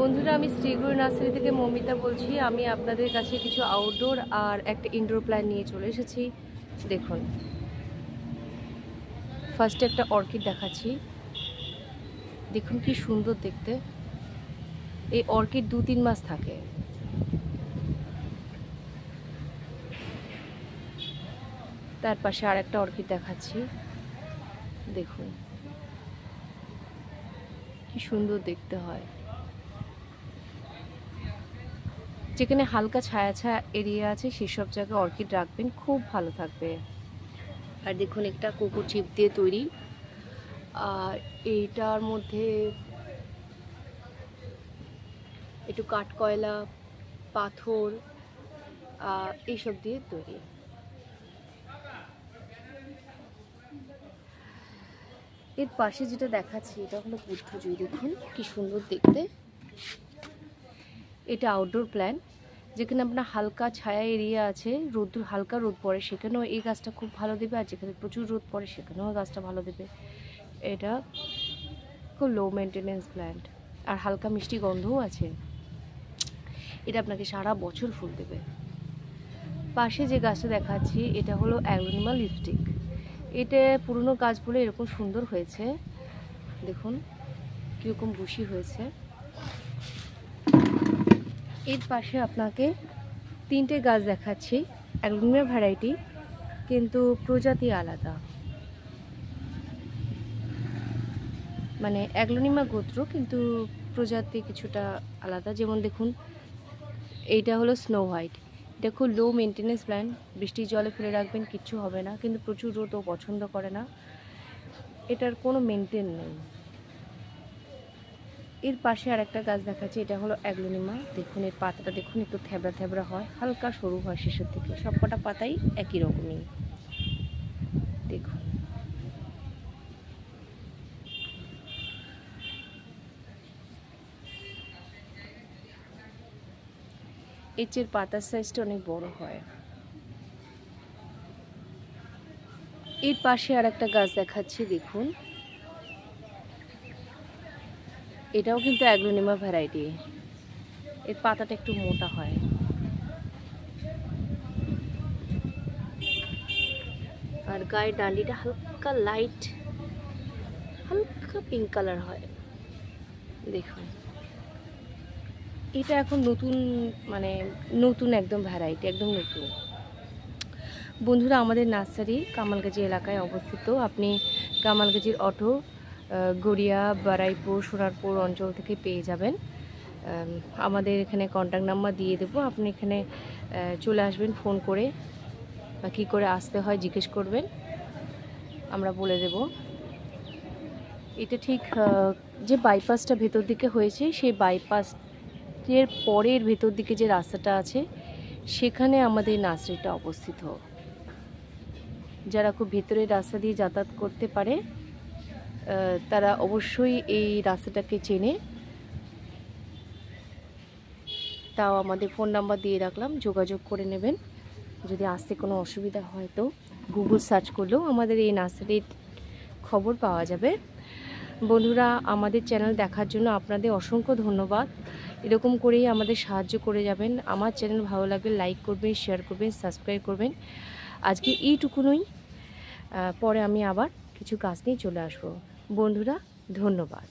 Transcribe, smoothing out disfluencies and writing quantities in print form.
বন্ধুরা, আমি শ্রীগুরু নার্সারি থেকে মমিতা বলছি। আমি আপনাদের কাছে কিছু আউটডোর আর একটা ইনডোর প্ল্যান্ট নিয়ে চলে এসেছি। দেখুন, ফার্স্টে একটা অর্কিড দেখাচ্ছি। দেখুন কি সুন্দর দেখতে। এই অর্কিড 2-3 মাস থাকে। তার পাশে আর একটা অর্কিড দেখাচ্ছি। দেখুন কি সুন্দর দেখতে হয়। যেখানে হালকা ছায়া ছায়া এরিয়া আছে সেসব জায়গায় অর্কিড রাখবেন, খুব ভালো থাকবে। আর দেখুন, একটা কোকো চিপ দিয়ে তৈরি। আর এইটার মধ্যে একটু কাঠকয়লা, পাথর এইসব দিয়ে তৈরি। এর পাশে যেটা দেখাচ্ছি এটা হলো বুদ্ধজয়ী। দেখুন কি সুন্দর দেখতে। এটা আউটডোর প্ল্যান্ট, যেখানে আপনার হালকা ছায়া এরিয়া আছে, হালকা রোদ পড়ে সেখানেও এই গাছটা খুব ভালো দেবে, আর যেখানে প্রচুর রোদ পড়ে সেখানেও গাছটা ভালো দেবে। এটা খুব লো মেনটেনেন্স প্ল্যান্ট, আর হালকা মিষ্টি গন্ধও আছে। এটা আপনাকে সারা বছর ফুল দেবে। পাশে যে গাছটা দেখাচ্ছি এটা হলো অ্যাগ্লোনিমা লিপস্টিক। এটা পুরনো গাছ বলে এরকম সুন্দর হয়েছে। দেখুন কীরকম বুশি হয়েছে। এর পাশে আপনাকে 3টে গাছ দেখাচ্ছি, অ্যাগ্লোনিমা ভ্যারাইটি, কিন্তু প্রজাতি আলাদা। মানে অ্যাগ্লোনিমা গোত্র কিন্তু প্রজাতি কিছুটা আলাদা। যেমন দেখুন, এইটা হলো স্নো হোয়াইট। এটা খুব লো মেনটেনেন্স প্ল্যান্ট, বৃষ্টির জলে ফেলে রাখবেন কিচ্ছু হবে না, কিন্তু প্রচুর রোদও পছন্দ করে না। এটার কোনো মেনটেন নেই। এর পাশে আর একটা গাছ দেখাচ্ছি, এটা হলো অ্যাগ্লোনিমা। দেখুন এর পাতাটা দেখুন, একটু থ্যাবড়া থ্যাবড়া হয়, হালকা সরু হয় শেষের দিকে। সবকটা পাতাই একই রকমই। দেখুন এর পাতার সাইজটা অনেক বড় হয়। এর পাশে আর একটা গাছ দেখাচ্ছি, দেখুন এটাও কিন্তু অ্যাগ্লোনিমা ভ্যারাইটি। এর পাতাটা একটু মোটা হয়। আর গায়ের ডান্ডিটা হালকা লাইট, হালকা পিঙ্ক কালার হয়। দেখুন এটা এখন নতুন একদম ভ্যারাইটি, একদম নতুন। বন্ধুরা, আমাদের নার্সারি কামালগাজি এলাকায় অবস্থিত। আপনি কামালগাজির অটো গড়িয়া, বারাইপুর, সোনারপুর অঞ্চল থেকে পেয়ে যাবেন। আমাদের এখানে কন্ট্যাক্ট নাম্বার দিয়ে দেবো, আপনি এখানে চলে আসবেন ফোন করে, বা কী করে আসতে হয় জিজ্ঞেস করবেন, আমরা বলে দেব। এটা ঠিক যে বাইপাসটা ভেতর দিকে হয়েছে, সেই বাইপাসের পরের ভেতর দিকে যে রাস্তাটা আছে সেখানে আমাদের নার্সারিটা অবস্থিত। যারা খুব ভেতরের রাস্তা দিয়ে যাতায়াত করতে পারে তারা অবশ্যই এই রাস্তাটাকে চেনে। তাও আমাদের ফোন নাম্বার দিয়ে রাখলাম, যোগাযোগ করে নেবেন। যদি আসতে কোনো অসুবিধা হয় তো গুগল সার্চ করলেও আমাদের এই নার্সারির খবর পাওয়া যাবে। বন্ধুরা, আমাদের চ্যানেল দেখার জন্য আপনাদের অসংখ্য ধন্যবাদ। এরকম করেই আমাদের সাহায্য করে যাবেন। আমার চ্যানেল ভালো লাগলে লাইক করবেন, শেয়ার করবেন, সাবস্ক্রাইব করবেন। আজকে এইটুকুনই। পরে আমি আবার কিছু কাজ নিয়ে চলে আসবো। বন্ধুরা, ধন্যবাদ।